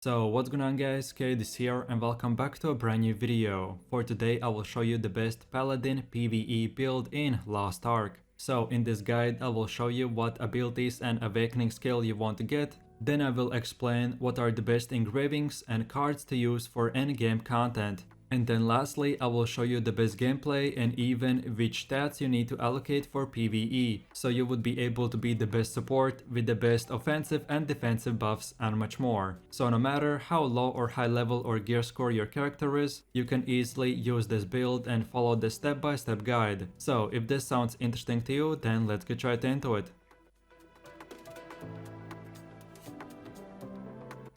So what's going on guys, Kade is here and welcome back to a brand new video. For today I will show you the best Paladin PvE build in Lost Ark. So in this guide I will show you what abilities and awakening skill you want to get, then I will explain what are the best engravings and cards to use for endgame content. And then lastly, I will show you the best gameplay and even which stats you need to allocate for PvE, so you would be able to be the best support with the best offensive and defensive buffs and much more. So no matter how low or high level or gear score your character is, you can easily use this build and follow the step-by-step guide. So if this sounds interesting to you, then let's get right into it.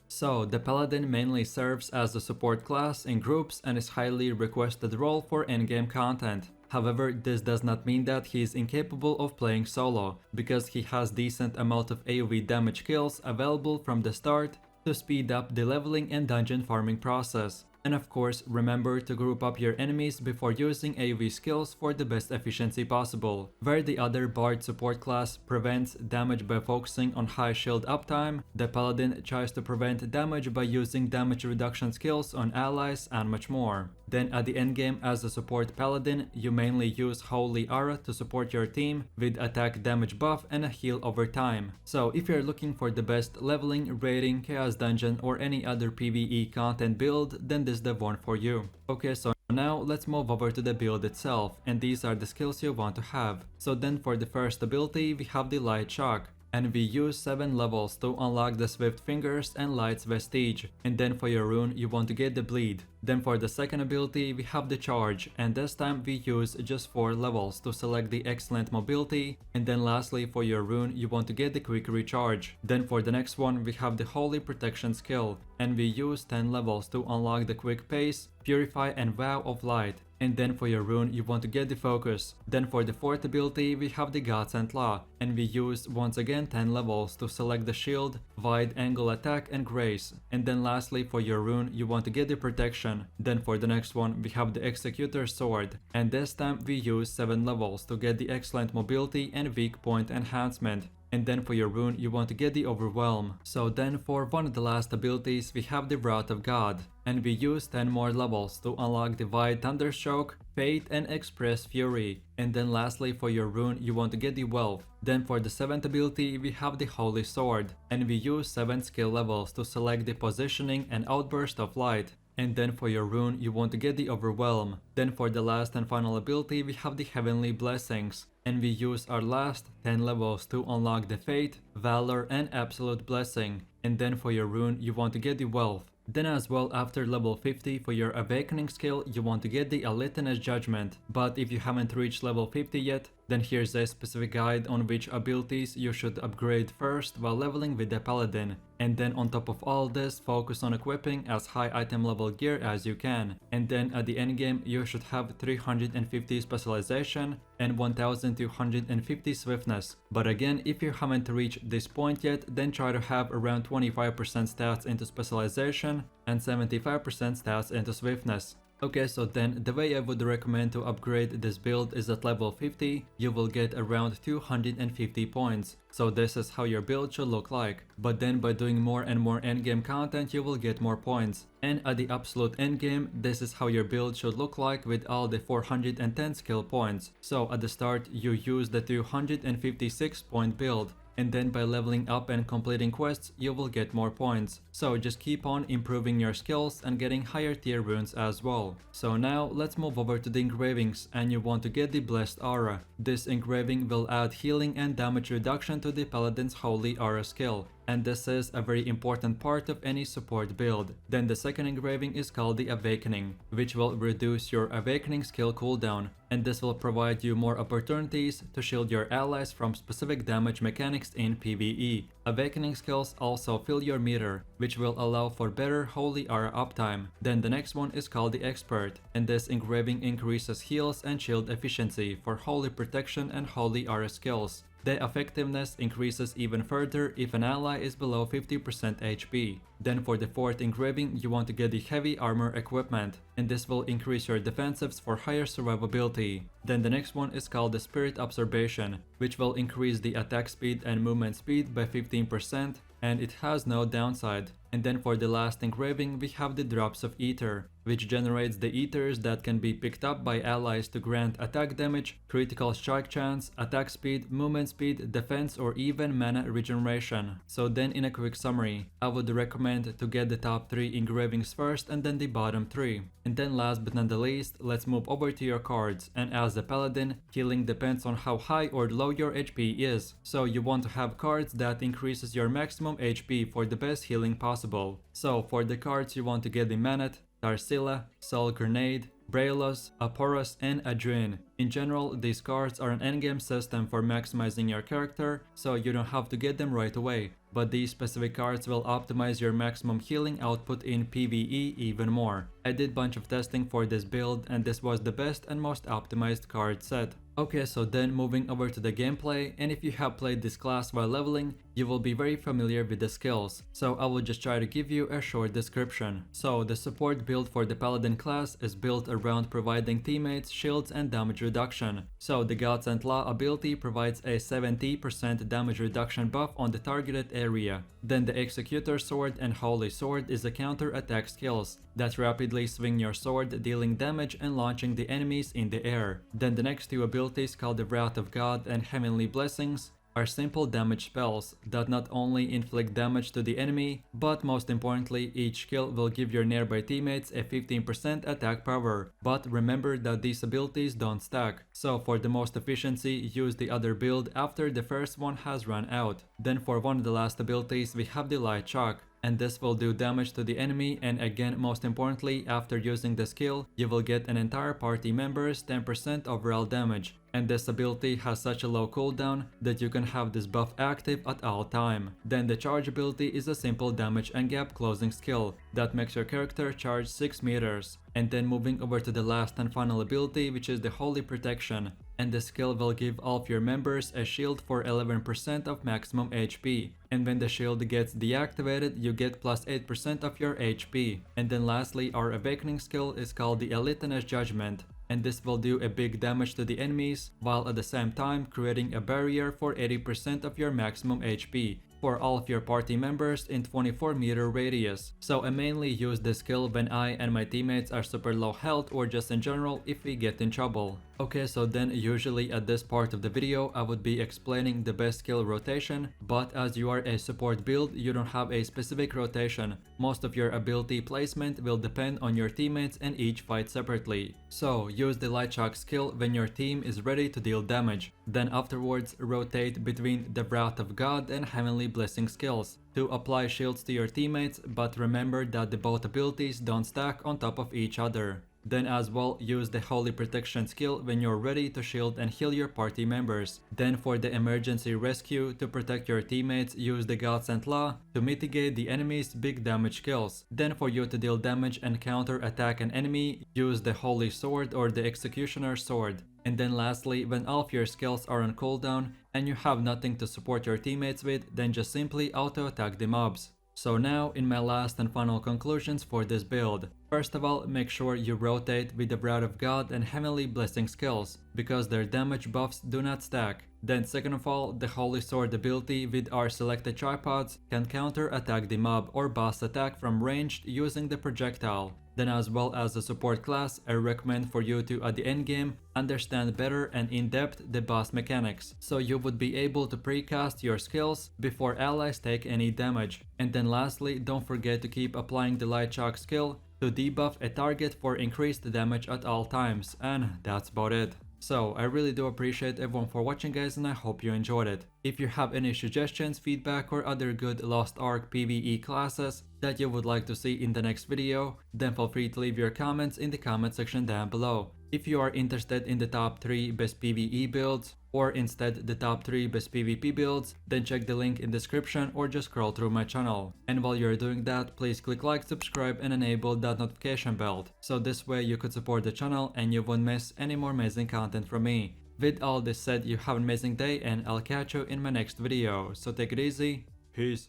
So, the Paladin mainly serves as a support class in groups and is highly requested role for endgame content. However, this does not mean that he is incapable of playing solo, because he has decent amount of AoE damage kills available from the start to speed up the leveling and dungeon farming process. And of course, remember to group up your enemies before using AoE skills for the best efficiency possible. Where the other Bard support class prevents damage by focusing on high shield uptime, the Paladin tries to prevent damage by using damage reduction skills on allies and much more. Then at the endgame as a support Paladin, you mainly use Holy Aura to support your team with attack damage buff and a heal over time. So if you're looking for the best leveling, raiding, chaos dungeon or any other PvE content build, then this is the one for you. Okay, so now let's move over to the build itself, and these are the skills you want to have. So then for the first ability we have the Light Shock, and we use 7 levels to unlock the Swift Fingers and Light's Vestige. And then for your rune you want to get the Bleed. Then for the second ability we have the Charge, and this time we use just 4 levels to select the Excellent Mobility. And then lastly for your rune you want to get the Quick Recharge. Then for the next one we have the Holy Protection skill, and we use 10 levels to unlock the Quick Pace, Purify and Vow of Light. And then for your rune you want to get the Focus. Then for the fourth ability we have the Godsent Law, and we use once again 10 levels to select the Shield, Wide Angle Attack and Grace. And then lastly for your rune you want to get the Protection. Then for the next one we have the Executor Sword, and this time we use 7 levels to get the Excellent Mobility and Weak Point Enhancement. And then for your rune you want to get the Overwhelm. So then for one of the last abilities we have the Wrath of God, and we use 10 more levels to unlock the Wide Thunderstroke, Fate and Express Fury. And then lastly for your rune you want to get the Wealth. Then for the 7th ability we have the Holy Sword, and we use 7 skill levels to select the Positioning and Outburst of Light. And then for your rune you want to get the Overwhelm. Then for the last and final ability we have the Heavenly Blessings, and we use our last 10 levels to unlock the Fate, Valor and Absolute Blessing. And then for your rune you want to get the Wealth. Then as well after level 50 for your awakening skill you want to get the A Litanious Judgment. But if you haven't reached level 50 yet, then here's a specific guide on which abilities you should upgrade first while leveling with the Paladin. And then on top of all this, focus on equipping as high item level gear as you can. And then at the endgame you should have 350 specialization and 1250 swiftness. But again, if you haven't reached this point yet, then try to have around 25% stats into specialization and 75% stats into swiftness. Okay, so then the way I would recommend to upgrade this build is at level 50, you will get around 250 points. So this is how your build should look like. But then by doing more and more endgame content you will get more points. And at the absolute endgame, this is how your build should look like with all the 410 skill points. So at the start you use the 256 point build, and then by leveling up and completing quests you will get more points. So just keep on improving your skills and getting higher tier runes as well. So now let's move over to the engravings, and you want to get the Blessed Aura. This engraving will add healing and damage reduction to the Paladin's Holy Aura skill, and this is a very important part of any support build. Then the second engraving is called the Awakening, which will reduce your awakening skill cooldown, and this will provide you more opportunities to shield your allies from specific damage mechanics in PvE. Awakening skills also fill your meter, which will allow for better Holy Aura uptime. Then the next one is called the Expert, and this engraving increases heals and shield efficiency for Holy Protection and Holy Aura skills. The effectiveness increases even further if an ally is below 50% HP. Then for the fourth engraving you want to get the Heavy Armor Equipment, and this will increase your defensives for higher survivability. Then the next one is called the Spirit Absorption, which will increase the attack speed and movement speed by 15%, and it has no downside. And then for the last engraving we have the drops of ether, which generates the ethers that can be picked up by allies to grant attack damage, critical strike chance, attack speed, movement speed, defense, or even mana regeneration. So then in a quick summary, I would recommend to get the top 3 engravings first and then the bottom 3. And then last but not the least, let's move over to your cards, and as a paladin, healing depends on how high or low your HP is. So you want to have cards that increases your maximum HP for the best healing possible. So for the cards you want to get the Manet, Tarsila, Soul Grenade, Braelos, Aporos, and Adrian. In general, these cards are an endgame system for maximizing your character, so you don't have to get them right away, but these specific cards will optimize your maximum healing output in PvE even more. I did bunch of testing for this build and this was the best and most optimized card set. Okay, so then moving over to the gameplay, and if you have played this class while leveling, you will be very familiar with the skills, so I will just try to give you a short description. So the support build for the Paladin class is built around providing teammates shields and damage reduction. So the Gods and Law ability provides a 70% damage reduction buff on the targeted area. Then the Executor Sword and Holy Sword is a counter attack skills that rapidly swing your sword, dealing damage and launching the enemies in the air. Then the next two abilities, called the Wrath of God and Heavenly Blessings, are simple damage spells that not only inflict damage to the enemy, but most importantly, each skill will give your nearby teammates a 15% attack power. But remember that these abilities don't stack, so for the most efficiency, use the other build after the first one has run out. Then for one of the last abilities we have the Light Shock, and this will do damage to the enemy, and again most importantly, after using the skill, you will get an entire party member's 10% overall damage. And this ability has such a low cooldown that you can have this buff active at all time. Then the charge ability is a simple damage and gap closing skill that makes your character charge 6 meters. And then moving over to the last and final ability, which is the Holy Protection, and the skill will give all of your members a shield for 11% of maximum HP. And when the shield gets deactivated, you get plus 8% of your HP. And then lastly, our Awakening skill is called the Eliteness Judgment, and this will do a big damage to the enemies, while at the same time creating a barrier for 80% of your maximum HP for all of your party members in 24-meter radius. So I mainly use this skill when I and my teammates are super low health, or just in general if we get in trouble. Okay, so then usually at this part of the video I would be explaining the best skill rotation, but as you are a support build, you don't have a specific rotation. Most of your ability placement will depend on your teammates and each fight separately. So use the Light Shock skill when your team is ready to deal damage. Then afterwards rotate between the Wrath of God and Heavenly Blessing skills to apply shields to your teammates, but remember that the both abilities don't stack on top of each other. Then as well, use the Holy Protection skill when you're ready to shield and heal your party members. Then for the emergency rescue to protect your teammates, use the Gods and Law to mitigate the enemy's big damage kills. Then for you to deal damage and counter attack an enemy, use the Holy Sword or the Executioner Sword. And then lastly, when all of your skills are on cooldown and you have nothing to support your teammates with, then just simply auto attack the mobs. So now in my last and final conclusions for this build. First of all, make sure you rotate with the Wrath of God and Heavenly Blessing skills, because their damage buffs do not stack. Then second of all, the Holy Sword ability with our selected tripods can counter attack the mob or boss attack from ranged using the projectile. Then as well as the support class, I recommend for you to at the end game understand better and in depth the boss mechanics, so you would be able to precast your skills before allies take any damage. And then lastly, don't forget to keep applying the Light Shock skill to debuff a target for increased damage at all times, and that's about it. So I really do appreciate everyone for watching guys, and I hope you enjoyed it. If you have any suggestions, feedback, or other good Lost Ark PvE classes that you would like to see in the next video, then feel free to leave your comments in the comment section down below. If you are interested in the top 3 best PvE builds, or instead the top 3 best PvP builds, then check the link in the description or just scroll through my channel. And while you're doing that, please click like, subscribe, and enable that notification bell, so this way you could support the channel and you won't miss any more amazing content from me. With all this said, you have an amazing day and I'll catch you in my next video, so take it easy, peace.